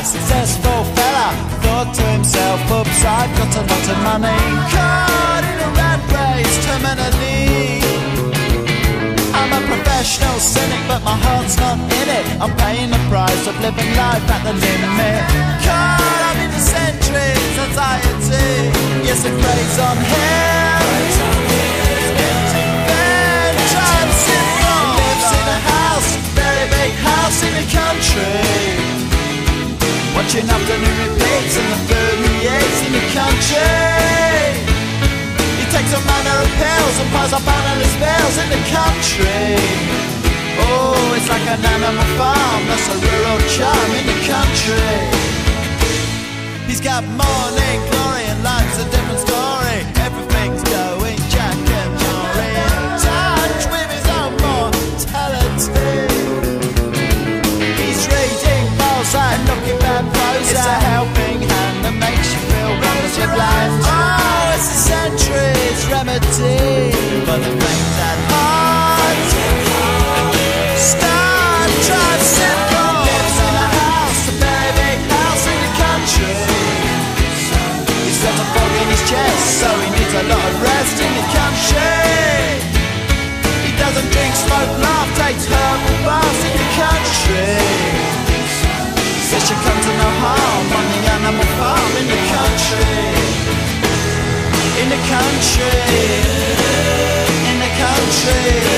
successful fella thought to himself, oops, I've got a lot of money. Caught in a rat race, terminally. I'm a professional cynic, but my heart's not in it. I'm paying the price of living life at the limit. Caught up in the centuries, anxiety. Yes, it preys on him. Then drives him on. Lives in a house, very big house in the country. Watching afternoon repeats and the food he eats in the country. He takes a manner of pills and piles up analyst bills in the country. Oh, it's like an animal farm, that's a rural charm in the country. He's got morning glory and life's a different story. Everything's going Jack and Jory, in touch with his own mortality. He's reading Balzac, looking bad prose. It's a helping hand that makes you feel wonderfully blind. Oh, it's a century's remedy for the faint at heart. Star drives simple. Lives in a house, a very big house in the country. He's got a fog in his chest, so he needs a lot of rest in the country. He doesn't drink, smoke, laugh, takes herbal baths in the country. Says she comes to no harm on the animal farm in the country. In the country. In the country.